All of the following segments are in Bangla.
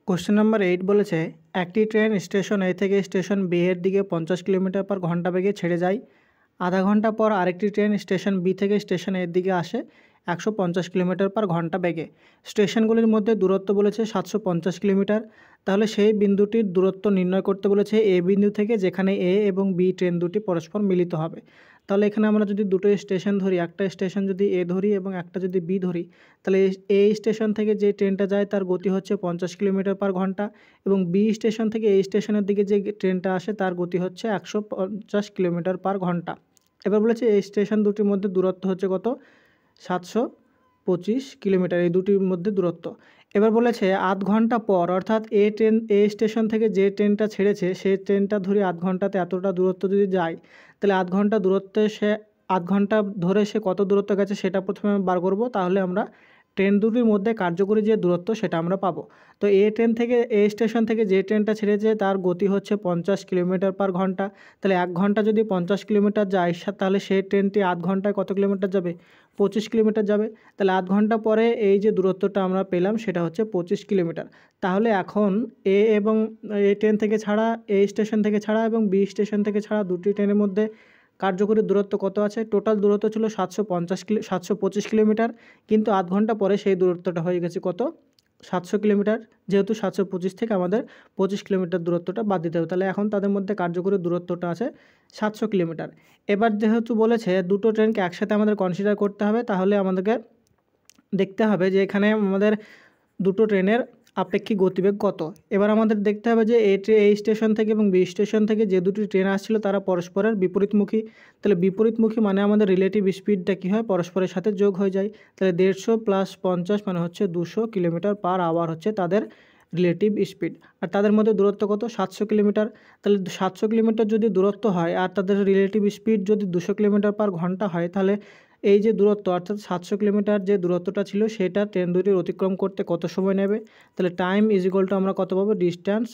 কোশ্চেন নাম্বার 8 বলেছে একটি ট্রেন স্টেশন এ থেকে স্টেশন বি এর দিকে 50 কিলোমিটার পার ঘন্টা বেগে ছেড়ে যায়। আধা ঘন্টা পর আরেকটি ট্রেন স্টেশন বি থেকে স্টেশন এর দিকে আসে 150 কিলোমিটার পার ঘন্টা বেগে। স্টেশনগুলির মধ্যে দূরত্ব বলেছে 750 কিলোমিটার। তাহলে সেই বিন্দুটির দূরত্ব নির্ণয় করতে বলেছে এ বিন্দু থেকে, যেখানে এ এবং বি ট্রেন দুটি পরস্পর মিলিত হবে। তাহলে এখানে আমরা যদি দুটো স্টেশন ধরি, একটা স্টেশন যদি এ ধরি এবং একটা যদি বি ধরি, তাহলে এ স্টেশন থেকে যে ট্রেনটা যায় তার গতি হচ্ছে 50 কিলোমিটার পার ঘন্টা এবং বি স্টেশন থেকে এই স্টেশনের দিকে যে ট্রেনটা আসে তার গতি হচ্ছে 150 কিলোমিটার পার ঘন্টা। এবার বলেছে এই স্টেশন দুটির মধ্যে দূরত্ব হচ্ছে কত? 725 কিলোমিটার, এই দুটির মধ্যে দূরত্ব। এবার বলেছে আধ ঘন্টা পর, অর্থাৎ এ স্টেশন থেকে যে ট্রেনটা ছেড়েছে সেই ট্রেনটা ধরে আধ ঘন্টাতে এতটা দূরত্ব যদি যায়, তাহলে আধ ঘন্টা দূরত্বে সে আধ ঘন্টা ধরে সে কত দূরত্ব গেছে সেটা প্রথমে বার করব। তাহলে আমরা ট্রেন দুটির মধ্যে কার্যকরী যে দূরত্ব সেটা আমরা পাবো। তো এ স্টেশন থেকে যে ট্রেনটা ছেড়েছে তার গতি হচ্ছে 50 কিলোমিটার পার ঘন্টা। তাহলে 1 ঘন্টা যদি 50 কিলোমিটার যায়, তাহলে সেই ট্রেনটি আধ ঘন্টায় কত কিলোমিটার যাবে? 25 কিলোমিটার যাবে। তাহলে আধ ঘন্টা পরে এই যে দূরত্বটা আমরা পেলাম সেটা হচ্ছে 25 কিলোমিটার। তাহলে এখন এ ট্রেন থেকে ছাড়া, এ স্টেশন থেকে ছাড়া এবং বি স্টেশন থেকে ছাড়া দুটি ট্রেনের মধ্যে কার্যকরী দূরত্ব কত আছে? টোটাল দূরত্ব ছিল 725 কিলোমিটার, কিন্তু আধ ঘন্টা পরে সেই দূরত্বটা হয়ে গেছে কত? 700 কিলোমিটার। যেহেতু 725 থেকে আমাদের 25 কিলোমিটার দূরত্বটা বাদ দিতে হবে, তাহলে এখন তাদের মধ্যে কার্যকরী দূরত্বটা আছে 700 কিলোমিটার। এবার যেহেতু বলেছে দুটো ট্রেনকে একসাথে আমাদের কনসিডার করতে হবে, তাহলে আমাদেরকে দেখতে হবে যে এখানে আমাদের দুটো ট্রেনের আপেক্ষিক গতিবেগ কত। এবার আমাদের দেখতে হবে যে এই স্টেশন থেকে এবং বি স্টেশন থেকে যে দুটি ট্রেন আসছিল তারা পরস্পরের বিপরীতমুখী। তাহলে বিপরীতমুখী মানে আমাদের রিলেটিভ স্পিডটা কী হয়? পরস্পরের সাথে যোগ হয়ে যায়। তাহলে 150 প্লাস 50 মানে হচ্ছে 200 কিলোমিটার পার আওয়ার হচ্ছে তাদের রিলেটিভ স্পিড। আর তাদের মধ্যে দূরত্ব কত? 700 কিলোমিটার। তাহলে 700 কিলোমিটার যদি দূরত্ব হয় আর তাদের রিলেটিভ স্পিড যদি 200 কিলোমিটার পার ঘন্টা হয়, তাহলে এই যে দূরত্ব অর্থাৎ 700 কিলোমিটার যে দূরত্বটা ছিল সেটা ট্রেন দুটির অতিক্রম করতে কত সময় নেবে? তাহলে টাইম ইজ ইকুয়াল টু আমরা কত পাবো? Distance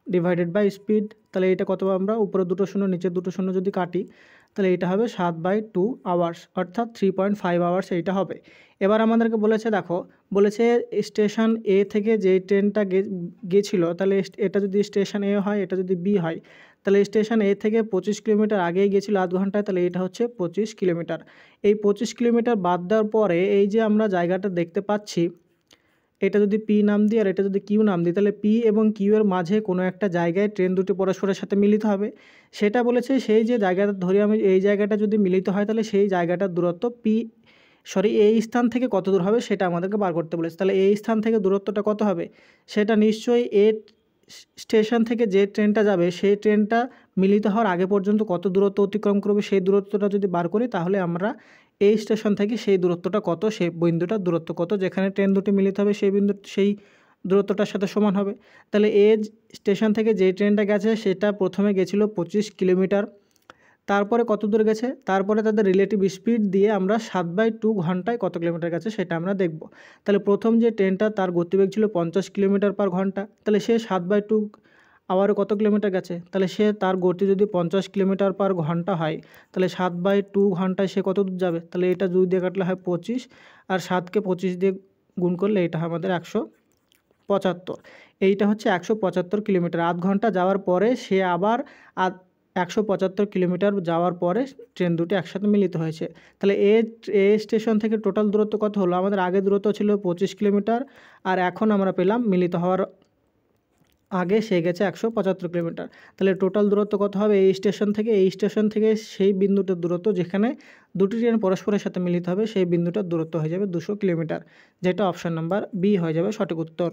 divided by speed. তাহলে এটা কত পাবো আমরা? উপরে দুটো শূন্য নিচে দুটো শূন্য যদি কাটি, তাহলে এটা হবে 7/2 আওয়ার্স, অর্থাৎ 3.5 আওয়ার্স এইটা হবে। এবার আমাদেরকে বলেছে, দেখো বলেছে স্টেশন এ থেকে যে ট্রেনটা গেছিলো, তাহলে এটা যদি স্টেশন এ হয়, এটা যদি বি হয়, তাহলে স্টেশন এ থেকে 25 কিলোমিটার আগেই গেছিলো আধ ঘন্টায়, তাহলে এটা হচ্ছে 25 কিলোমিটার। এই 25 কিলোমিটার বাদ দেওয়ার পরে এই যে আমরা জায়গাটা দেখতে পাচ্ছি, এটা যদি পি নাম দিই আর এটা যদি কিউ নাম দিই, তাহলে পি এবং কিউ এর মাঝে কোনো একটা জায়গায় ট্রেন দুটি পরস্পরের সাথে মিলিত হবে। সেটা বলেছে সেই যে জায়গাটা ধরে আমি এই জায়গাটা যদি মিলিত হয়, তাহলে সেই জায়গাটার দূরত্ব এই স্থান থেকে কত দূর হবে সেটা আমাদেরকে বার করতে বলেছে। তাহলে এই স্থান থেকে দূরত্বটা কত হবে? সেটা নিশ্চয়ই স্টেশন থেকে যে ট্রেনটা যাবে সেই ট্রেনটা মিলিত হওয়ার আগে পর্যন্ত কত দূরত্ব অতিক্রম করবে সেই দূরত্বটা যদি বার করি, তাহলে আমরা এই স্টেশন থেকে সেই দূরত্বটা কত, সেই বিন্দুটার দূরত্ব কত যেখানে ট্রেন দুটি মিলিত হবে সেই দূরত্বটার সাথে সমান হবে। তাহলে স্টেশন থেকে যে ট্রেনটা গেছে সেটা প্রথমে গেছিলো 25 কিলোমিটার, তারপরে কত দূর গেছে, তারপরে তাদের রিলেটিভ স্পিড দিয়ে আমরা 7/2 ঘন্টায় কত কিলোমিটার গেছে সেটা আমরা দেখব। তাহলে প্রথম যে ট্রেনটা তার গতিবেগ ছিল 50 কিলোমিটার পার ঘন্টা, তাহলে সে 7/2 আওয়ারে কত কিলোমিটার গেছে? তাহলে তার গতি যদি 50 কিলোমিটার পার ঘন্টা হয়, তাহলে 7/2 ঘন্টায় সে কত দূর যাবে? তাহলে এটা 2 দিয়ে কাটলে হয় 25, আর 7কে 25 দিয়ে গুণ করলে এটা হয় আমাদের 175। এইটা হচ্ছে 175 কিলোমিটার। আধ ঘন্টা যাওয়ার পরে সে আবার 175 কিলোমিটার যাওয়ার পরে ট্রেন দুটি একসাথে মিলিত হয়েছে। তাহলে এ স্টেশন থেকে টোটাল দূরত্ব কত হলো? আমাদের আগে দূরত্ব ছিল 25 কিলোমিটার, আর এখন আমরা পেলাম মিলিত হওয়ার আগে সে গেছে 175 কিলোমিটার। তাহলে টোটাল দূরত্ব কত হবে? এই স্টেশন থেকে সেই বিন্দুটার দূরত্ব যেখানে দুটি ট্রেন পরস্পরের সাথে মিলিত হবে সেই বিন্দুটার দূরত্ব হয়ে যাবে 200 কিলোমিটার, যেটা অপশান নাম্বার বি হয়ে যাবে সঠিক উত্তর।